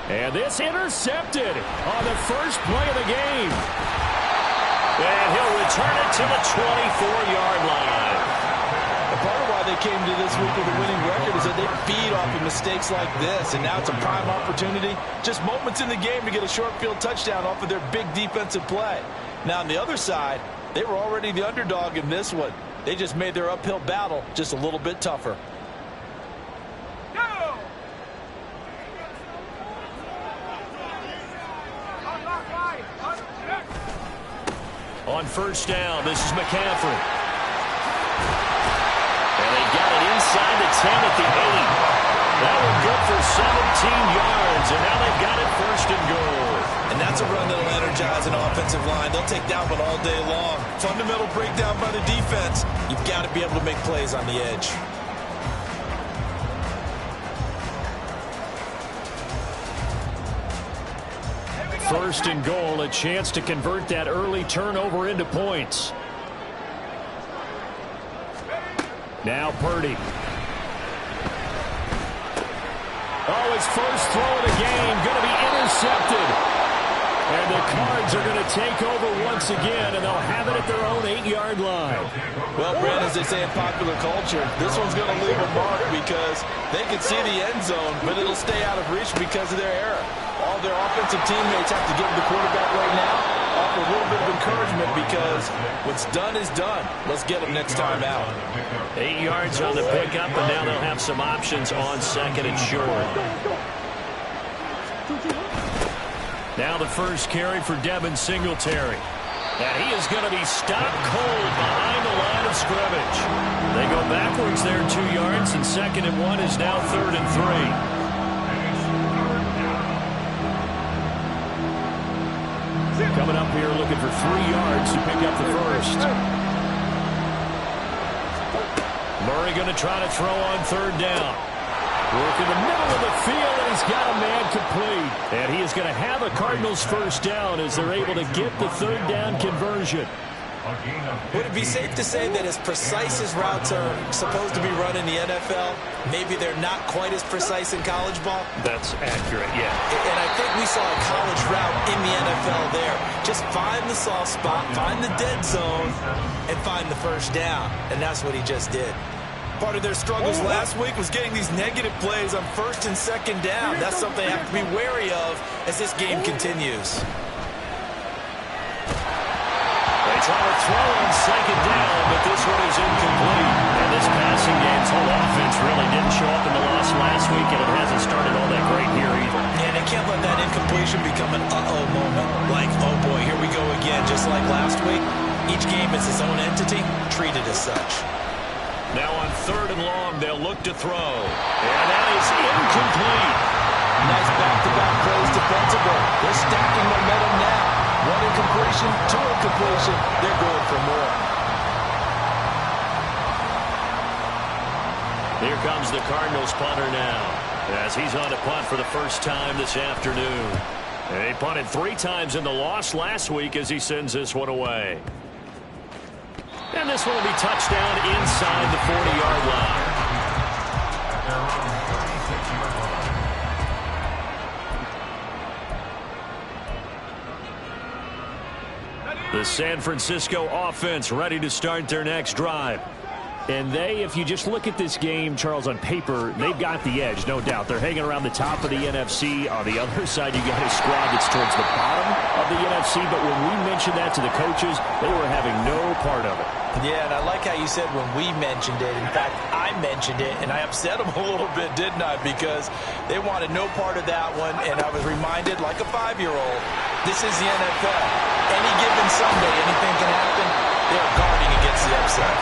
And this intercepted on the first play of the game. And he'll return it to the 24-yard line. Part of why they came to this week with a winning record is that they feed off of mistakes like this, and now it's a prime opportunity. Just moments in the game to get a short field touchdown off of their big defensive play. Now on the other side, they were already the underdog in this one. They just made their uphill battle just a little bit tougher. On first down, this is McCaffrey. And they got it inside the 10 at the 8. That one good for 17 yards, and now they've got it first and goal. And that's a run that'll energize an offensive line. They'll take that one all day long. Fundamental breakdown by the defense. You've got to be able to make plays on the edge. First and goal, a chance to convert that early turnover into points. Now Purdy. Oh, his first throw of the game going to be intercepted. And the Cards are going to take over once again, and they'll have it at their own 8-yard line. Well, Brad, as they say in popular culture, this one's going to leave a mark because they can see the end zone, but it'll stay out of reach because of their error. All their offensive teammates have to give the quarterback right now offer a little bit of encouragement because what's done is done. Let's get them next time out. 8 yards on the pickup, and now they'll have some options on second and short. Now the first carry for Devin Singletary. And he is going to be stopped cold behind the line of scrimmage. They go backwards there 2 yards, and second and 1 is now third and 3. Coming up here looking for 3 yards to pick up the first. Murray going to try to throw on third down. Work in the middle of the field, and he's got a man complete. And he is going to have a Cardinals first down as they're able to get the third down conversion. Would it be safe to say that as precise as routes are supposed to be run in the NFL, maybe they're not quite as precise in college ball? That's accurate, yeah. And I think we saw a college route in the NFL there. Just find the soft spot, find the dead zone, and find the first down. And that's what he just did. Part of their struggles last week was getting these negative plays on first and second down. That's something they have to be wary of as this game continues. They try to throw on second down, but this one is incomplete. And this passing game's whole offense really didn't show up in the loss last week, and it hasn't started all that great here either. Yeah, they can't let that incompletion become an uh-oh moment. Like, oh boy, here we go again, just like last week. Each game is its own entity, treated as such. Now on third and long, they'll look to throw. And that is incomplete. Nice back-to-back plays defensively. They're stacking momentum now. One incompletion, two incompletion. They're going for more. Here comes the Cardinals punter now, as he's on to punt for the first time this afternoon. And he punted 3 times in the loss last week as he sends this one away. And this one will be touchdown inside the 40-yard line. The San Francisco offense ready to start their next drive. And they, if you just look at this game, Charles, on paper, they've got the edge, no doubt. They're hanging around the top of the NFC. On the other side, you got a squad that's towards the bottom of the NFC. But when we mentioned that to the coaches, they were having no part of it. Yeah, and I like how you said when we mentioned it. In fact, I mentioned it, and I upset them a little bit, didn't I? Because they wanted no part of that one, and I was reminded, like a 5-year-old, this is the NFL. Any given Sunday, anything can happen. They're guarding against the upset.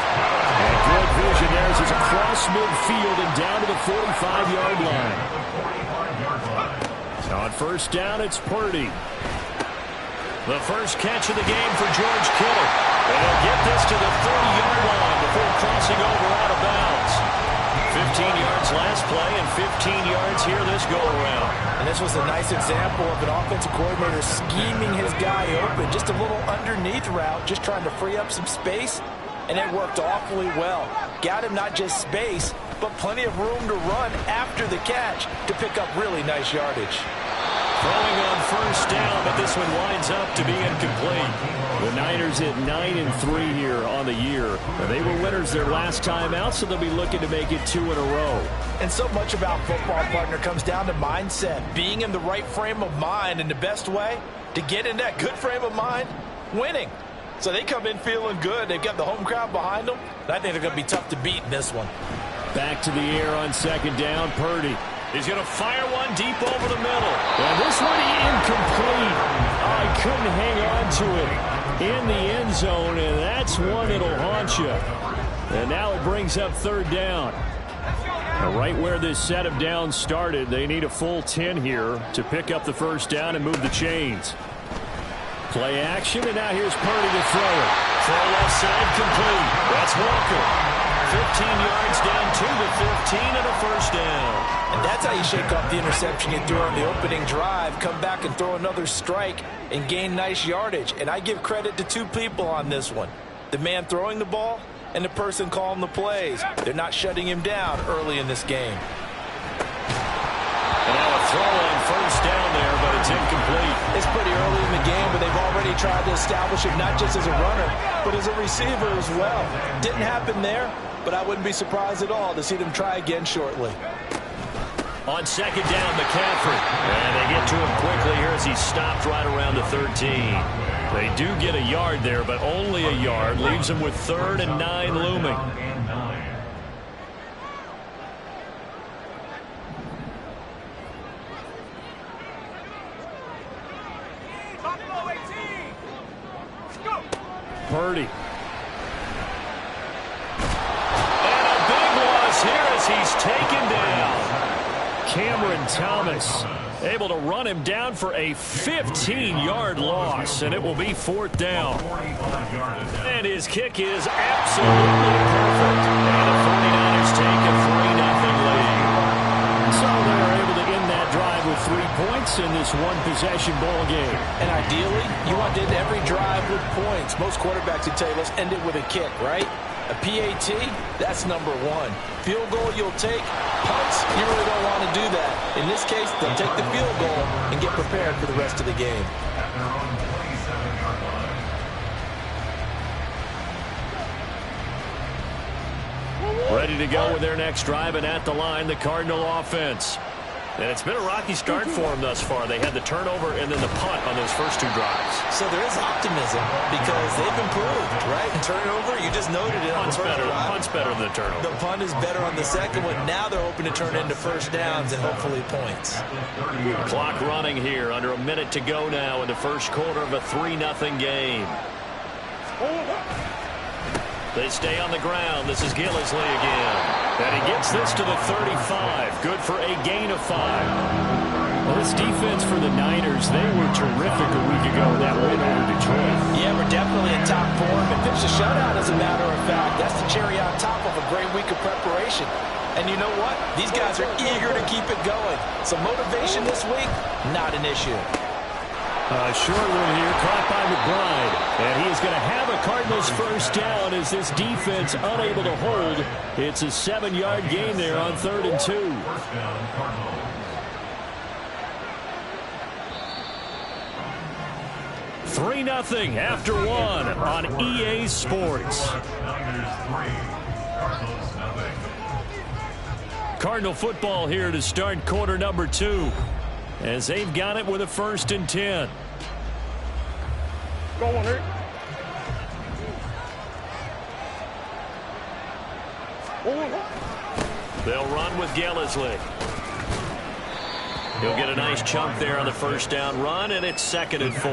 And good vision there as it's across midfield and down to the 45-yard line. So on first down, it's Purdy. The first catch of the game for George Kittle. And he'll get this to the 30-yard line before crossing over out of bounds. 15 yards last play and 15 yards here this go-around. And this was a nice example of an offensive coordinator scheming his guy open. Just a little underneath route, just trying to free up some space. And it worked awfully well. Got him not just space, but plenty of room to run after the catch to pick up really nice yardage. Throwing on first down, but this one winds up to be incomplete. The Niners at 9-3 here on the year. They were winners their last time out, so they'll be looking to make it 2 in a row. And so much about football, partner, comes down to mindset. Being in the right frame of mind, and the best way to get in that good frame of mind, winning. So they come in feeling good. They've got the home crowd behind them. I think they're going to be tough to beat in this one. Back to the air on second down. Purdy. He's going to fire one deep over the middle. And this one incomplete. I couldn't hang on to it in the end zone, and that's one that'll haunt you. And now it brings up third down. Now right where this set of downs started, they need a full 10 here to pick up the first down and move the chains. Play action, and now here's Purdy to throw it. Throw left side complete. That's Walker. 15 yards down to the 15 and a first down. And that's how you shake off the interception you threw on the opening drive, come back and throw another strike and gain nice yardage. And I give credit to two people on this one. The man throwing the ball and the person calling the plays. They're not shutting him down early in this game. And now a throw on first down there, but it's incomplete. It's pretty early in the game, but they've already tried to establish him not just as a runner, but as a receiver as well. Didn't happen there, but I wouldn't be surprised at all to see them try again shortly. On second down, McCaffrey. And they get to him quickly here as he stopped right around the 13. They do get a yard there, but only a yard. Leaves them with 3rd and 9 looming. Purdy. And a big loss here as he's taken down. Cameron Thomas able to run him down for a 15-yard loss, and it will be 4th down. And his kick is absolutely perfect. And the 49ers take a 3-0 lead. So they're able to end that drive with 3 points in this one-possession ball game. And ideally, you want to end every drive with points. Most quarterbacks would tell you, let's end it with a kick, right? A PAT, that's number 1. Field goal you'll take. Punts, you really don't want to do that. In this case, they'll take the field goal and get prepared for the rest of the game. Ready to go with their next drive, and at the line, the Cardinal offense. And it's been a rocky start for them thus far. They had the turnover and then the punt on those first 2 drives. So there is optimism because they've improved, right? Turnover, you just noted it on the first drive. Punt's better than the turnover. The punt is better on the second one. Now they're hoping to turn into first downs and hopefully points. Clock running here. Under a minute to go now in the first quarter of a 3-0 game. They stay on the ground. This is Gillisley again. And he gets this to the 35. Good for a gain of 5. Well, this defense for the Niners, they were terrific a week ago, that win over Detroit. Yeah, we're definitely in top form. And finished a shutout, as a matter of fact. That's the cherry on top of a great week of preparation. And you know what? These guys are eager to keep it going. So motivation this week, not an issue. Short one here, caught by McBride. And he is going to have a Cardinals first down as this defense unable to hold. It's a 7-yard gain there on 3rd and 2. 3-0 after 1 on EA Sports. Cardinal football here to start quarter number 2. As they've got it with a 1st and 10. Go on, Eric. They'll run with Gillisley. He'll get a nice chunk there on the first down run, and it's 2nd and 4.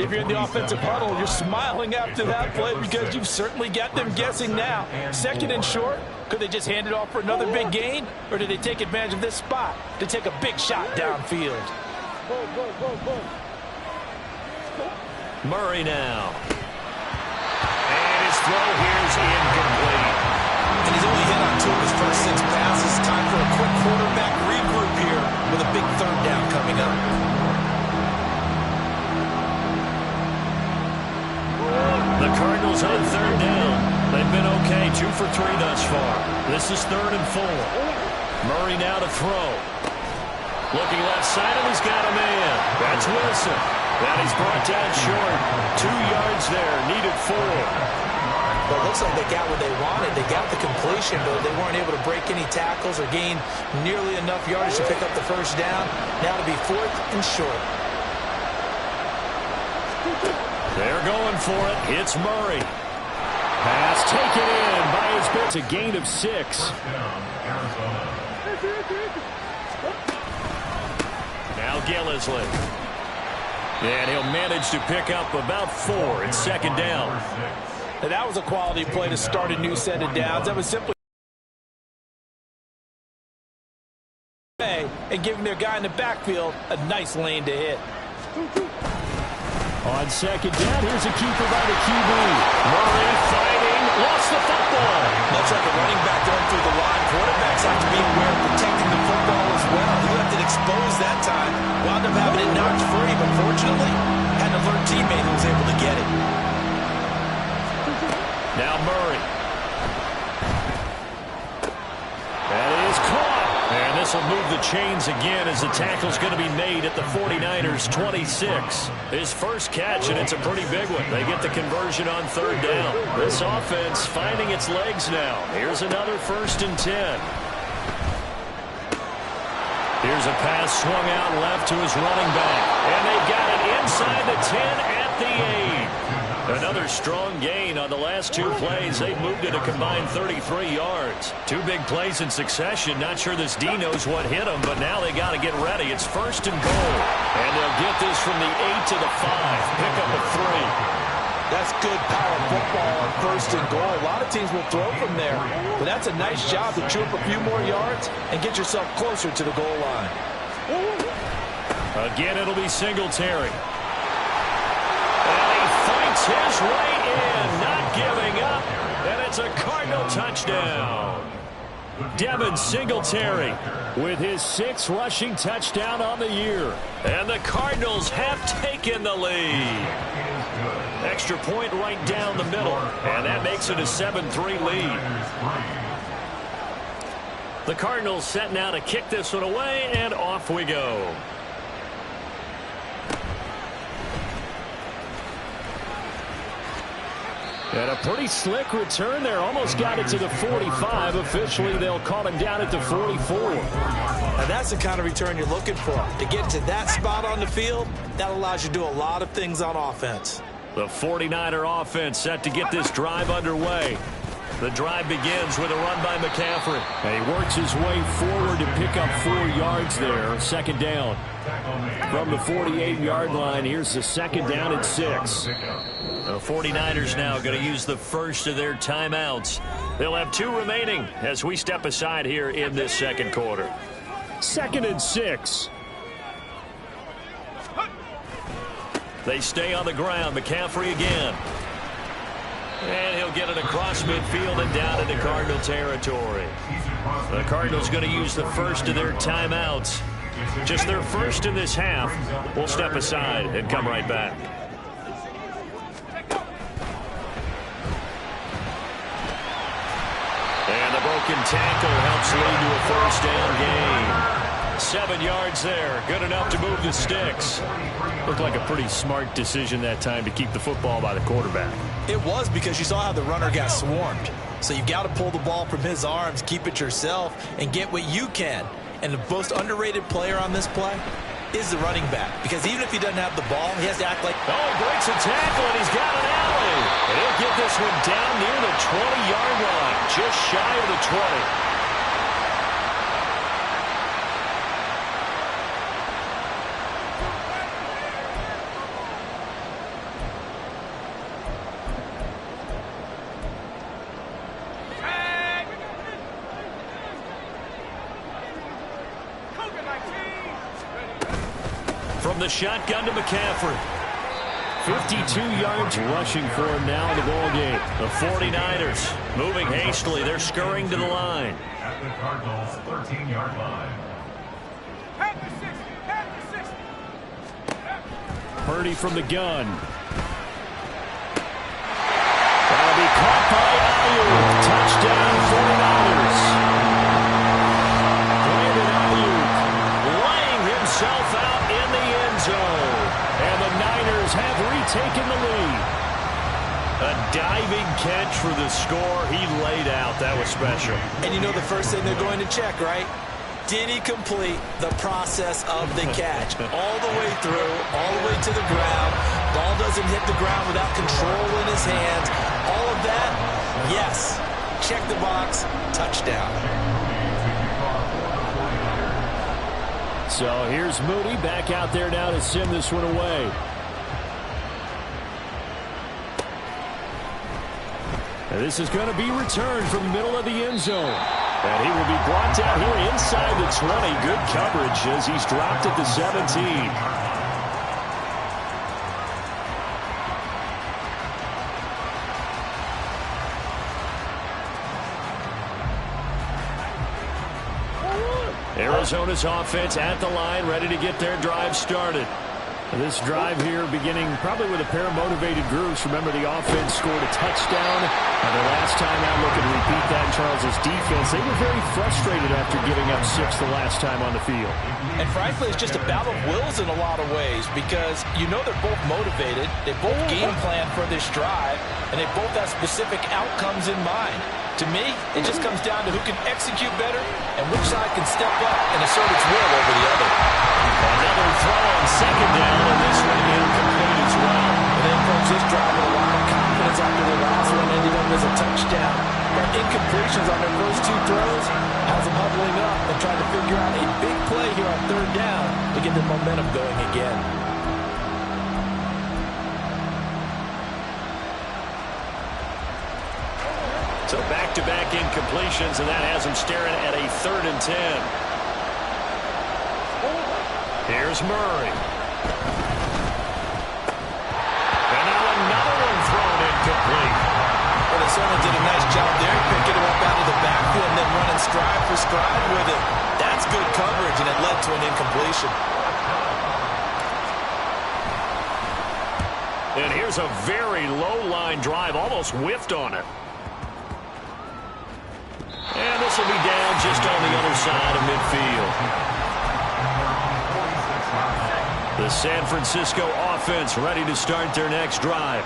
If you're in the offensive huddle, you're smiling after that play because you've certainly got them guessing now. 2nd and short. Could they just hand it off for another big gain? Or did they take advantage of this spot to take a big shot downfield? Murray now. And his throw here is incomplete. And he's only hit on 2 of his first 6 passes. Time for a quick quarterback regroup here with a big 3rd down coming up. The Cardinals on 3rd down. They've been okay, 2 for 3 thus far. This is 3rd and 4. Murray now to throw. Looking left side, and he's got a man. That's Wilson. And he's brought down short. 2 yards there, needed 4. Well, it looks like they got what they wanted. They got the completion, but they weren't able to break any tackles or gain nearly enough yardage to pick up the first down. Now to be 4th and short. They're going for it. It's Murray. Pass taken in by his bit. It's a gain of 6. Now Gillisley. And he'll manage to pick up about 4. It's 2nd down. And that was a quality play to start a new set of downs. That was simply and giving their guy in the backfield a nice lane to hit. On 2nd down, here's a keeper by the QB. Murray fighting, lost the football. Much like a running back going through the line, quarterbacks have to be aware of protecting the football as well. He left it exposed that time. Wound up having it knocked free, but fortunately, had an alert teammate who was able to get it. Now Murray. That is caught. And this will move the chains again as the tackle's going to be made at the 49ers 26. His first catch, and it's a pretty big one. They get the conversion on 3rd down. This offense finding its legs now. Here's another 1st and 10. Here's a pass swung out left to his running back. And they've got it inside the 10 at the 8. Another strong gain on the last 2 plays. They've moved it a combined 33 yards. 2 big plays in succession. Not sure this D knows what hit them, but now they got to get ready. It's 1st and goal. And they'll get this from the 8 to the 5. Pick up a 3. That's good power football on 1st and goal. A lot of teams will throw from there, but that's a nice job to chew up a few more yards and get yourself closer to the goal line. Again, it'll be Singletary. His way in, not giving up, and it's a Cardinal touchdown. Devin Singletary with his 6th rushing touchdown on the year. And the Cardinals have taken the lead. Extra point right down the middle, and that makes it a 7-3 lead. The Cardinals set now to kick this one away, and off we go. And a pretty slick return there. Almost got it to the 45. Officially, they'll call him down at the 44. And that's the kind of return you're looking for. To get to that spot on the field, that allows you to do a lot of things on offense. The 49er offense set to get this drive underway. The drive begins with a run by McCaffrey. And he works his way forward to pick up 4 yards there. 2nd down. From the 48-yard line, here's the 2nd down at 6. The 49ers now going to use the first of their timeouts. They'll have 2 remaining as we step aside here in this 2nd quarter. 2nd and 6. They stay on the ground. McCaffrey again. And he'll get it across midfield and down into Cardinal territory. The Cardinals going to use the first of their timeouts. Just their first in this half. We'll step aside and come right back. And the broken tackle helps lead to a 1st down gain. 7 yards there. Good enough to move the sticks. Looked like a pretty smart decision that time to keep the football by the quarterback. It was, because you saw how the runner got swarmed. So you've got to pull the ball from his arms, keep it yourself, and get what you can. And the most underrated player on this play is the running back. Because even if he doesn't have the ball, he has to act like... Oh, he breaks a tackle, and he's got an alley. And he'll get this one down near the 20-yard line, just shy of the 20. From the shotgun to McCaffrey. 52 yards rushing for him now in the ball game. The 49ers moving hastily. They're scurrying to the line. At the Cardinals' 13-yard line. Purdy from the gun. That'll be caught by Ayuk. Touchdown 49ers. Brandon Ayuk laying taking the lead. A diving catch for the score. He laid out. That was special. And you know the first thing they're going to check, right? Did he complete the process of the catch? All the way through, all the way to the ground. Ball doesn't hit the ground without control in his hands. All of that, yes. Check the box, touchdown. So here's Moody back out there now to send this one away. And this is going to be returned from the middle of the end zone. And he will be brought down here inside the 20. Good coverage as he's dropped at the 17. Arizona's offense at the line, ready to get their drive started. This drive here beginning probably with a pair of motivated groups. Remember, the offense scored a touchdown. And the last time out, looking to repeat that in Charles' defense. They were very frustrated after giving up 6 the last time on the field. And frankly, it's just a battle of wills in a lot of ways because you know they're both motivated. They both game plan for this drive, and they both have specific outcomes in mind. To me, it just comes down to who can execute better and which side can step up and assert its will over the other. Another throw on second down, and this one incomplete as well. And they approach this drive with a lot of confidence after the last one ended up as a touchdown. But incompletions on their first 2 throws has them huddling up and trying to figure out a big play here on third down to get the momentum going again. So back-to-back incompletions, and that has him staring at a 3rd and 10. Here's Murray. And now another one thrown incomplete. Well, they certainly did a nice job there, picking him up out of the backfield and then running stride for stride with it. That's good coverage, and it led to an incompletion. And here's a very low-line drive, almost whiffed on it. And this will be down just on the other side of midfield. The San Francisco offense ready to start their next drive.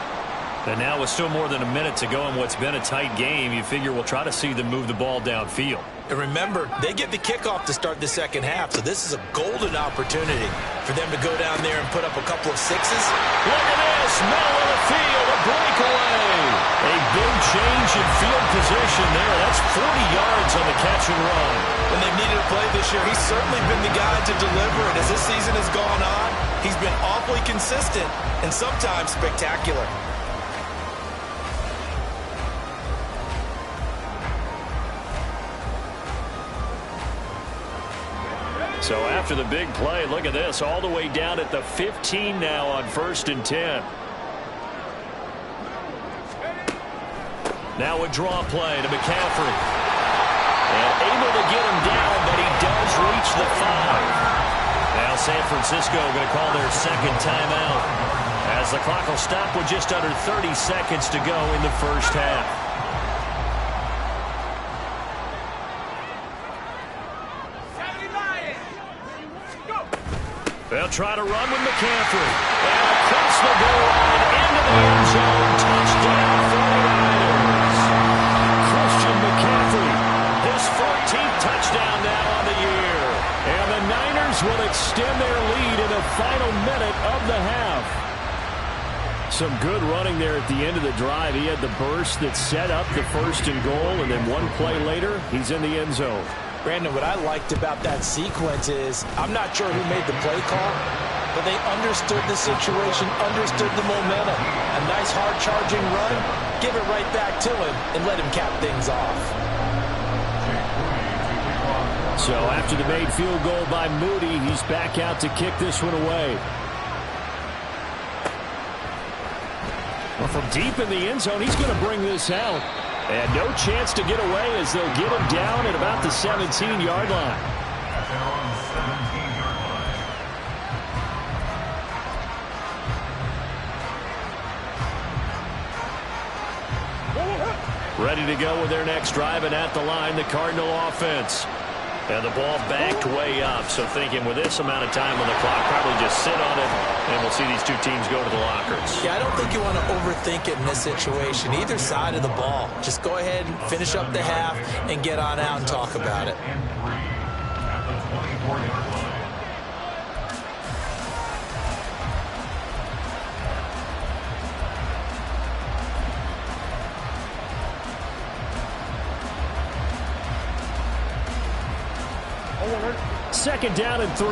And now with still more than a minute to go in what's been a tight game, you figure we'll try to see them move the ball downfield. And remember, they get the kickoff to start the second half, so this is a golden opportunity for them to go down there and put up a couple of 6s. Look at this, middle of the field, a breakaway. A big change in field position there. That's 40 yards on the catch and run. When they've needed a play this year, he's certainly been the guy to deliver it. As this season has gone on, he's been awfully consistent and sometimes spectacular. So after the big play, look at this, all the way down at the 15 now on 1st and 10. Now a draw play to McCaffrey. And able to get him down, but he does reach the 5. Now San Francisco going to call their second timeout, as the clock will stop with just under 30 seconds to go in the first half. They'll try to run with McCaffrey. And across the goal line into the end zone. Touchdown 49ers. Christian McCaffrey, his 14th touchdown now on the year. And the Niners will extend their lead in the final minute of the half. Some good running there at the end of the drive. He had the burst that set up the 1st and goal, and then one play later, he's in the end zone. Brandon, what I liked about that sequence is I'm not sure who made the play call, but they understood the situation, understood the momentum. A nice hard-charging run, give it right back to him, and let him cap things off. So after the made field goal by Moody, he's back out to kick this one away. Well, from deep in the end zone, he's going to bring this out. And no chance to get away as they'll get him down at about the 17-yard line. Ready to go with their next drive, and at the line, the Cardinal offense. And the ball backed way up. So thinking with this amount of time on the clock, probably just sit on it, and we'll see these two teams go to the lockers. Yeah, I don't think you want to overthink it in this situation. Either side of the ball. Just go ahead and finish up the half and get on out and talk about it. At the 24-yard line. Second down and 3.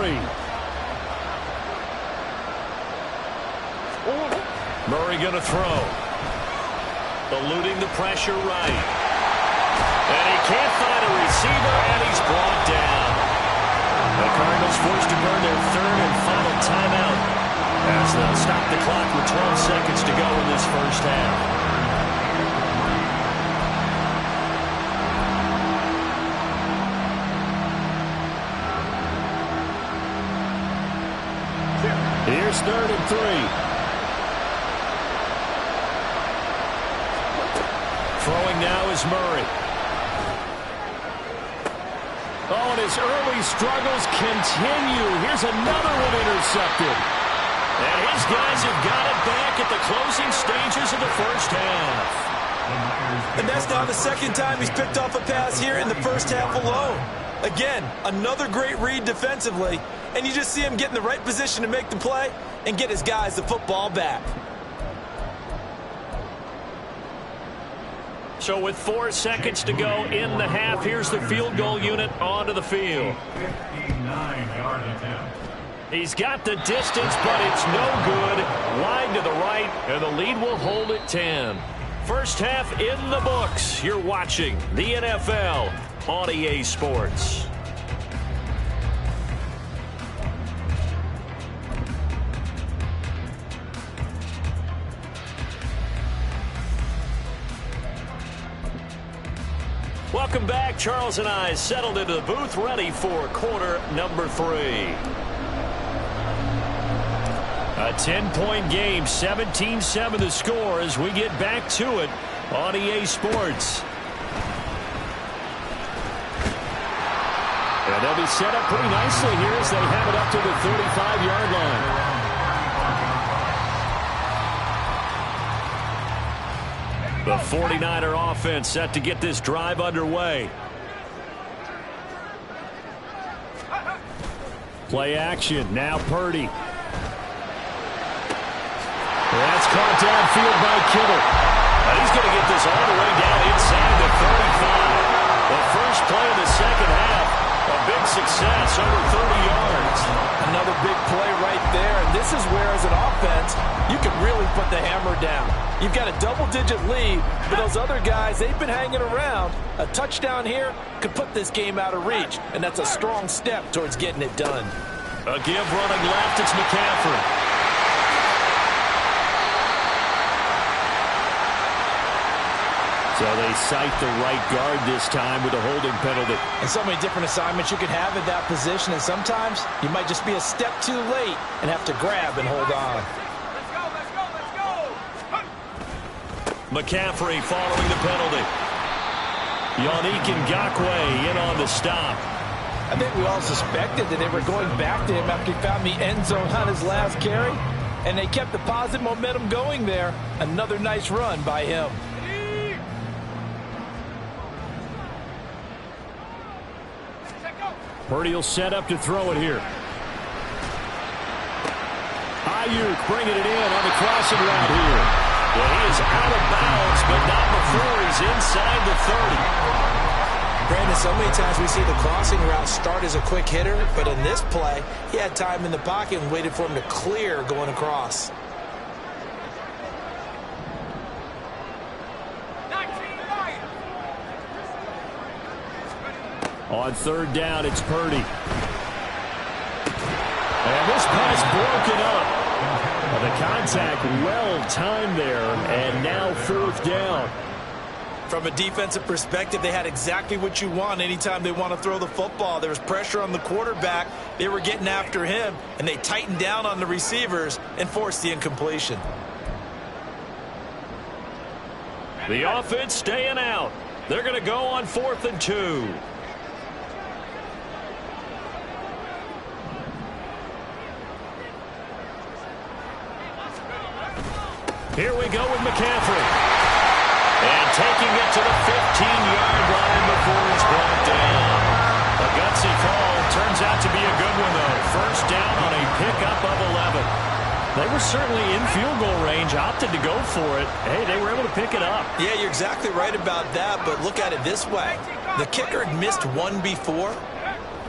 Murray going to throw. Eluding the pressure right. And he can't find a receiver, and he's brought down. The Cardinals forced to burn their third and final timeout as they'll stop the clock with 12 seconds to go in this first half. Here's 3rd and 3. Throwing now is Murray. Oh, and his early struggles continue. Here's another one intercepted. And his guys have got it back at the closing stages of the first half. And that's now the second time he's picked off a pass here in the first half alone. Again, another great read defensively. And you just see him get in the right position to make the play and get his guys the football back. So with 4 seconds to go in the half, here's the field goal unit onto the field. 59-yard attempt. He's got the distance, but it's no good. Wide to the right, and the lead will hold at 10. First half in the books. You're watching the NFL on EA Sports. Welcome back. Charles and I settled into the booth, ready for quarter number 3. A 10-point game, 17-7 the score as we get back to it on EA Sports. And they'll be set up pretty nicely here as they have it up to the 35-yard line. The 49er offense set to get this drive underway. Play action. Now Purdy. That's caught downfield by Kittle. He's going to get this all the way down inside the 35. The first play of the second half. A big success, over 30 yards. Another big play right there. And this is where, as an offense, you can really put the hammer down. You've got a double-digit lead, but those other guys, they've been hanging around. A touchdown here could put this game out of reach, and that's a strong step towards getting it done. A give running left, it's McCaffrey. So they cite the right guard this time with a holding penalty. And so many different assignments you could have at that position, and sometimes you might just be a step too late and have to grab and hold on. McCaffrey following the penalty. Yannick Ngakoue in on the stop. I think we all suspected that they were going back to him after he found the end zone on his last carry, and they kept the positive momentum going there. Another nice run by him. Purdy will set up to throw it here. Ayuk bringing it in on the crossing route here. Well, he is out of bounds, but not before he's inside the 30. Brandon, so many times we see the crossing route start as a quick hitter, but in this play, he had time in the pocket and waited for him to clear going across. On third down, it's Purdy. And this pass broken up. Well, the contact well-timed there, and now fourth down. From a defensive perspective, they had exactly what you want anytime they want to throw the football. There was pressure on the quarterback. They were getting after him, and they tightened down on the receivers and forced the incompletion. The offense staying out. They're going to go on 4th and 2. Here we go with McCaffrey. And taking it to the 15-yard line before it's brought down. A gutsy call. Turns out to be a good one, though. First down on a pickup of 11. They were certainly in field goal range, opted to go for it. Hey, they were able to pick it up. Yeah, you're exactly right about that, but look at it this way. The kicker had missed one before,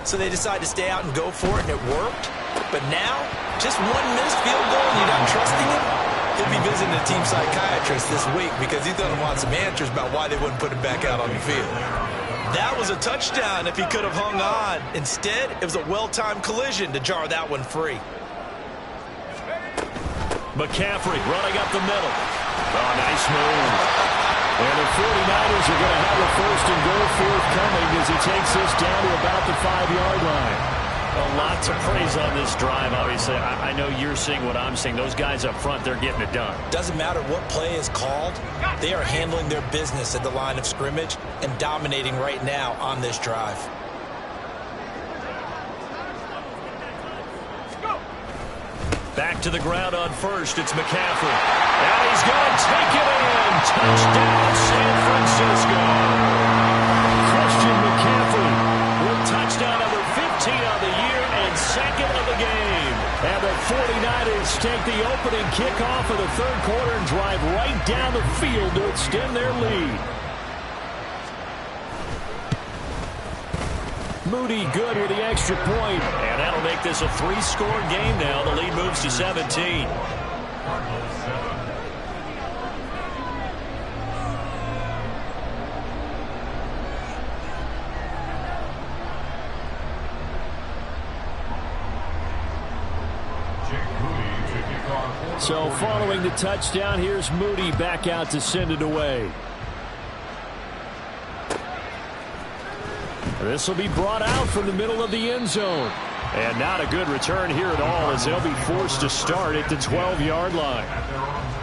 so they decided to stay out and go for it, and it worked. But now, just one missed field goal and you're not trusting him? He'll be visiting a team psychiatrist this week because he's going to want some answers about why they wouldn't put him back out on the field. That was a touchdown if he could have hung on. Instead, it was a well-timed collision to jar that one free. McCaffrey running up the middle. Oh, nice move. And the 49ers are going to have a first and goal forthcoming as he takes this down to about the 5-yard line. A lot to praise on this drive, obviously. I know you're seeing what I'm seeing. Those guys up front, they're getting it done. Doesn't matter what play is called. They are handling their business at the line of scrimmage and dominating right now on this drive. Back to the ground on first. It's McCaffrey. And he's going to take it in. Touchdown, San Francisco. Christian McCaffrey with touchdown number 15 on the year and second of the game. And the 49ers take the opening kickoff of the third quarter and drive right down the field to extend their lead. Moody good with the extra point. And that'll make this a 3-score game now. The lead moves to 17. So following the touchdown, here's Moody back out to send it away. This will be brought out from the middle of the end zone. And not a good return here at all as they'll be forced to start at the 12-yard line.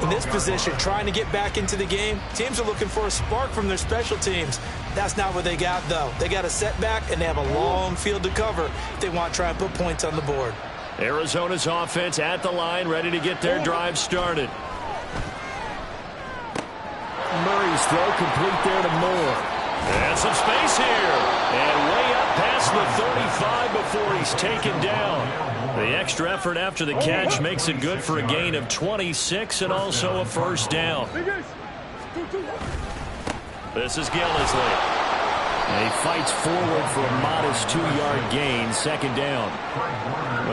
In this position, trying to get back into the game, teams are looking for a spark from their special teams. That's not what they got, though. They got a setback, and they have a long field to cover if they want to try and put points on the board. Arizona's offense at the line, ready to get their drive started. Murray's throw complete there to Moore. And some space here. And way up past the 35 before he's taken down. The extra effort after the catch makes it good for a gain of 26 and also a first down. This is Gillisley. And he fights forward for a modest 2-yard gain, second down.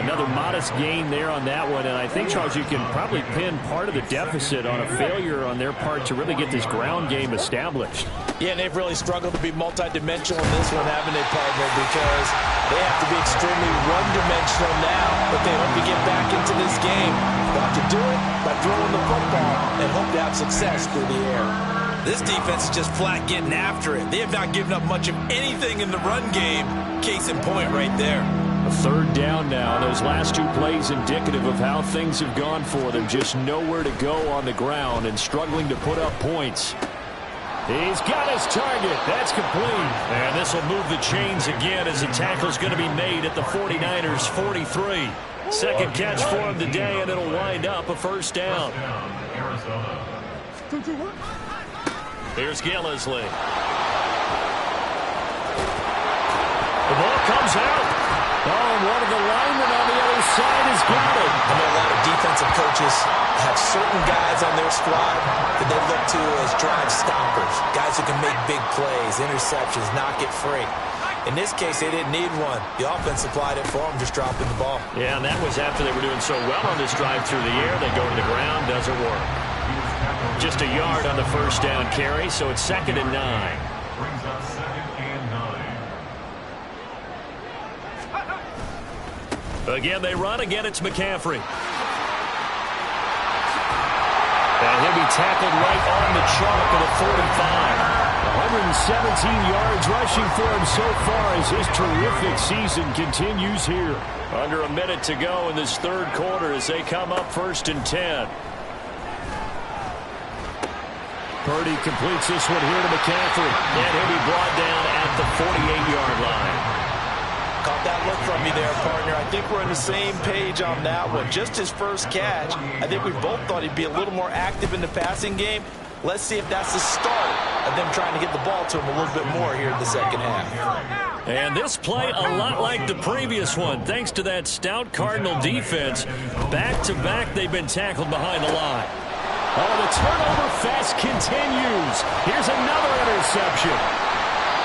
Another modest gain there on that one, and I think, Charles, you can probably pin part of the deficit on a failure on their part to really get this ground game established. Yeah, and they've really struggled to be multidimensional in this one, haven't they, partner? Because they have to be extremely one-dimensional now, but they hope to get back into this game. They'll have to do it by throwing the football and hope to have success through the air. This defense is just flat getting after it. They have not given up much of anything in the run game. Case in point right there. A third down now. Those last two plays indicative of how things have gone for them. Just nowhere to go on the ground and struggling to put up points. He's got his target. That's complete. And this will move the chains again as the tackle's going to be made at the 49ers' 43. Second catch for him today, and it'll wind up a first down. Here's Gillisley. The ball comes out. Oh, and one of the linemen on the other side has got it. I know a lot of defensive coaches have certain guys on their squad that they look to as drive stoppers, guys who can make big plays, interceptions, knock it free. In this case, they didn't need one. The offense supplied it for them, just dropping the ball. Yeah, and that was after they were doing so well on this drive through the air. They go to the ground, doesn't work. Just a yard on the first down carry, so it's 2nd and 9. Brings up 2nd and 9. Again, they run. Again, it's McCaffrey. And he'll be tackled right on the chalk of the 45. 117 yards rushing for him so far as his terrific season continues here. Under a minute to go in this third quarter as they come up 1st and 10. Purdy completes this one here to McCaffrey. And he'll be brought down at the 48-yard line. Caught that look from you there, partner. I think we're on the same page on that one. Just his first catch, I think we both thought he'd be a little more active in the passing game. Let's see if that's the start of them trying to get the ball to him a little bit more here in the second half. And this play a lot like the previous one, thanks to that stout Cardinal defense. Back-to-back, they've been tackled behind the line. Oh, the turnover fest continues. Here's another interception.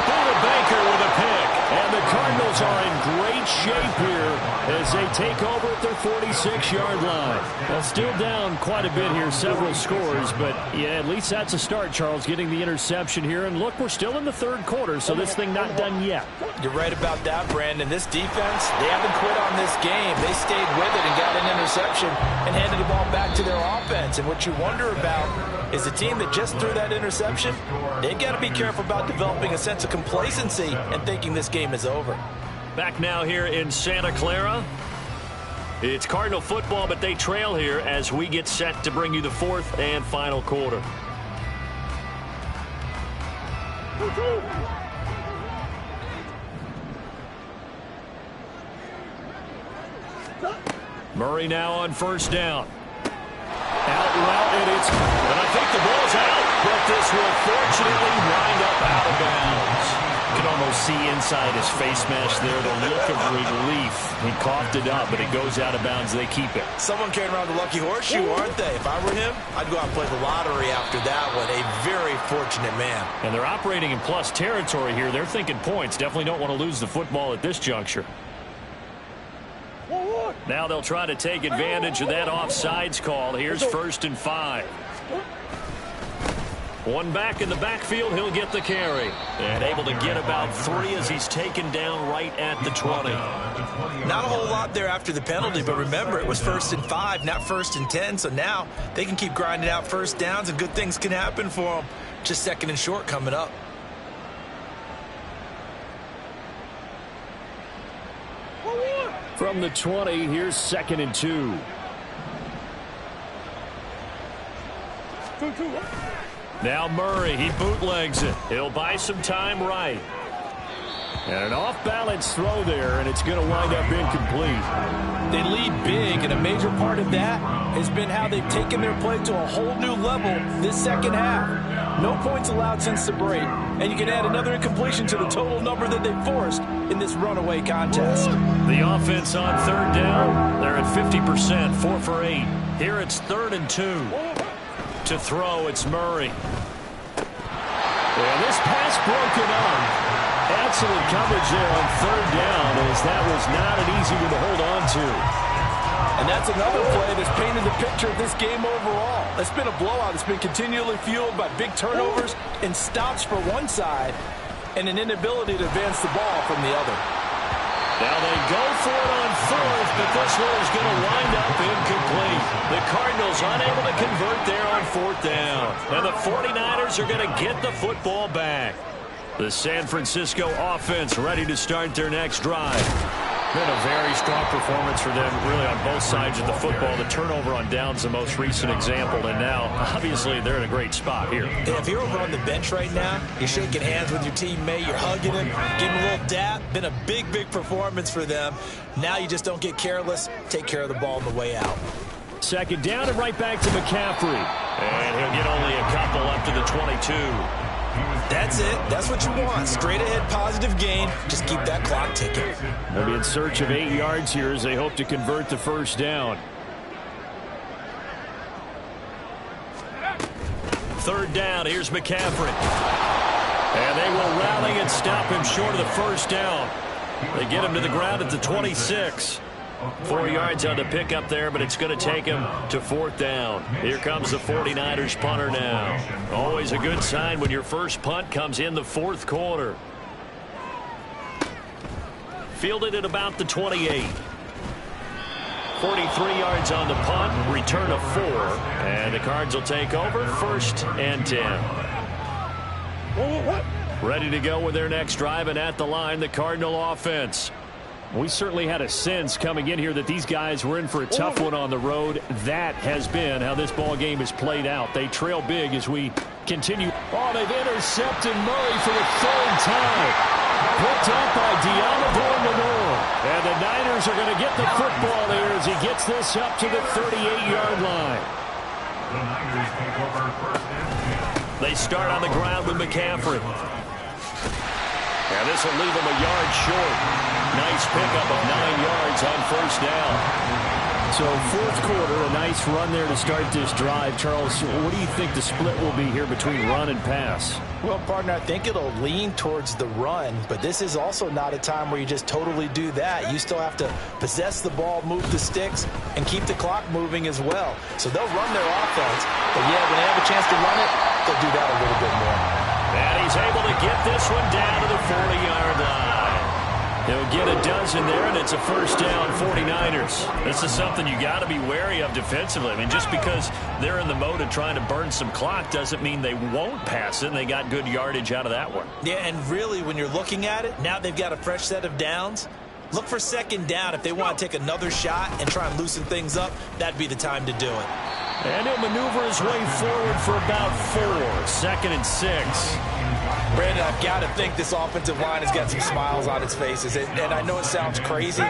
Buda Baker with a pick. And the Cardinals are in great shape here as they take over at their 46-yard line. Well, still down quite a bit here, several scores, but yeah, at least that's a start, Charles, getting the interception here. And look, we're still in the third quarter, so this thing not done yet. You're right about that, Brandon. This defense, they haven't quit on this game. They stayed with it and got an interception and handed the ball back to their offense. And what you wonder about is the team that just threw that interception, they've got to be careful about developing a sense of complacency and thinking this game is over. Back now here in Santa Clara. It's Cardinal football, but they trail here as we get set to bring you the fourth and final quarter. Murray now on first down. Out route, and I think the ball's out, but this will fortunately wind up out of bounds. You can almost see inside his face mask there the look of relief. He coughed it up, but it goes out of bounds. They keep it. Someone carrying around the lucky horseshoe, aren't they? If I were him, I'd go out and play the lottery after that one. A very fortunate man. And they're operating in plus territory here. They're thinking points. Definitely don't want to lose the football at this juncture. Now they'll try to take advantage of that offsides call. Here's 1st and 5. One back in the backfield. He'll get the carry. And able to get about 3 as he's taken down right at the 20. Not a whole lot there after the penalty, but remember, it was 1st and 5, not 1st and 10. So now they can keep grinding out first downs, and good things can happen for them. Just 2nd and short coming up. From the 20, here's 2nd and 2. Now Murray, he bootlegs it. He'll buy some time right. And an off-balance throw there, and it's going to wind up incomplete. They lead big, and a major part of that has been how they've taken their play to a whole new level this second half. No points allowed since the break, and you can add another incompletion to the total number that they forced in this runaway contest. The offense on 3rd down, they're at 50%, 4 for 8. Here it's 3rd and 2. To throw, it's Murray. And this pass broken up. Excellent coverage there on 3rd down, as that was not an easy one to hold on to. And that's another play that's painted the picture of this game overall. It's been a blowout. It's been continually fueled by big turnovers and stops for one side and an inability to advance the ball from the other. Now they go for it on 4th, but this one is going to wind up incomplete. The Cardinals unable to convert there on 4th down. And the 49ers are going to get the football back. The San Francisco offense ready to start their next drive. Been a very strong performance for them, really, on both sides of the football. The turnover on down's the most recent example, and now, obviously, they're in a great spot here. And if you're over on the bench right now, you're shaking hands with your teammate, you're hugging him, giving him a little dap. Been a big, big performance for them. Now you just don't get careless. Take care of the ball on the way out. 2nd down and right back to McCaffrey. And he'll get only a couple up to the 22. That's it. That's what you want. Straight ahead positive gain. Just keep that clock ticking. They'll be in search of 8 yards here as they hope to convert the 1st down. 3rd down. Here's McCaffrey. And they will rally and stop him short of the 1st down. They get him to the ground at the 26. 4 yards on the pickup there, but it's going to take him to 4th down. Here comes the 49ers punter now. Always a good sign when your first punt comes in the 4th quarter. Fielded at about the 28. 43 yards on the punt, return of 4. And the Cards will take over, 1st and 10. Ready to go with their next drive, and at the line, the Cardinal offense. We certainly had a sense coming in here that these guys were in for a tough one on the road. That has been how this ball game has played out. They trail big as we continue. Oh, they've intercepted Murray for the 3rd time. Picked up by Deommodore Lenoir. And the Niners are going to get the football here as he gets this up to the 38-yard line. The Niners take over first and 10. They start on the ground with McCaffrey. And this will leave him a yard short. Nice pickup of 9 yards on first down. So fourth quarter, a nice run there to start this drive. Charles, what do you think the split will be here between run and pass? Well, partner, I think it'll lean towards the run, but this is also not a time where you just totally do that. You still have to possess the ball, move the sticks, and keep the clock moving as well. So they'll run their offense, but yeah, when they have a chance to run it, they'll do that a little bit more. And he's able to get this one down to the 40-yard line. He'll get a dozen there, and it's a first down, 49ers. This is something you got to be wary of defensively. I mean, just because they're in the mode of trying to burn some clock doesn't mean they won't pass it, and they got good yardage out of that one. Yeah, and really, when you're looking at it, now they've got a fresh set of downs. Look for second down. If they want to take another shot and try and loosen things up, that'd be the time to do it. And he'll maneuver his way forward for about 4. 2nd and 6. Brandon, I've got to think this offensive line has got some smiles on its faces. And I know it sounds crazy,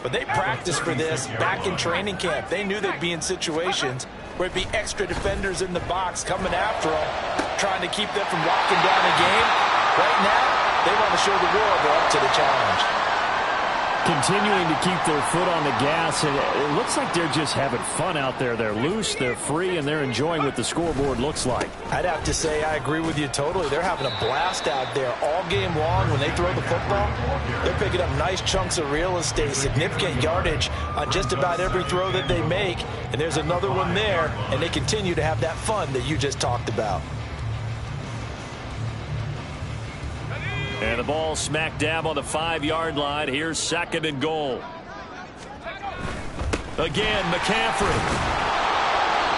but they practiced for this back in training camp. They knew they'd be in situations where it'd be extra defenders in the box coming after them, trying to keep them from locking down a game. Right now, they want to show the world they're up to the challenge. Continuing to keep their foot on the gas, and it looks like they're just having fun out there. They're loose, they're free, and they're enjoying what the scoreboard looks like. I'd have to say I agree with you totally. They're having a blast out there all game long. When they throw the football, they're picking up nice chunks of real estate, significant yardage on just about every throw that they make. And there's another one there, and they continue to have that fun that you just talked about. And the ball smack dab on the 5-yard line. Here's 2nd and goal. Again, McCaffrey.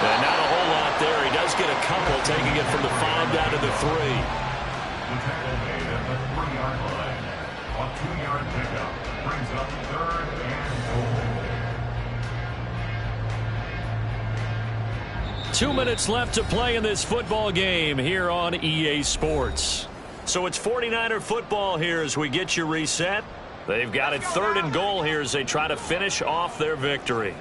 And not a whole lot there. He does get a couple, taking it from the 5 down to the 3. The tackle made at the 3-yard line. A 2-yard pickup brings up 3rd and goal. 2 minutes left to play in this football game here on EA Sports. So it's 49er football here as we get you reset. They've got it 3rd and goal here as they try to finish off their victory.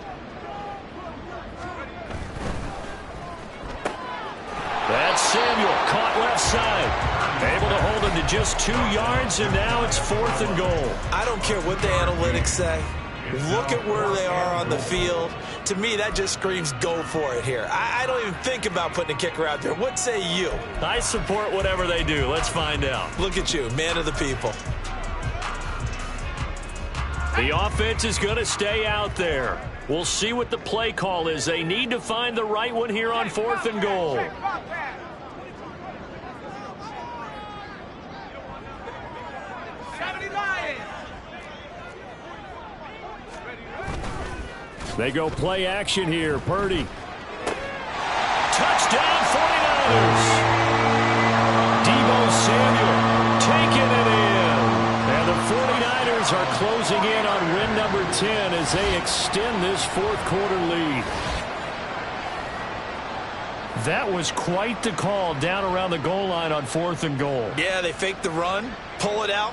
That's Samuel, caught left side. Able to hold him to just 2 yards, and now it's 4th and goal. I don't care what the analytics say. Look at where they are on the field. To me, that just screams go for it here. I don't even think about putting a kicker out there. What say you? I support whatever they do. Let's find out. Look at you, man of the people. The offense is going to stay out there. We'll see what the play call is. They need to find the right one here on 4th and goal. They go play action here. Purdy. Touchdown 49ers. Deebo Samuel taking it in. And the 49ers are closing in on win number 10 as they extend this 4th quarter lead. That was quite the call down around the goal line on 4th and goal. Yeah, they fake the run, pull it out.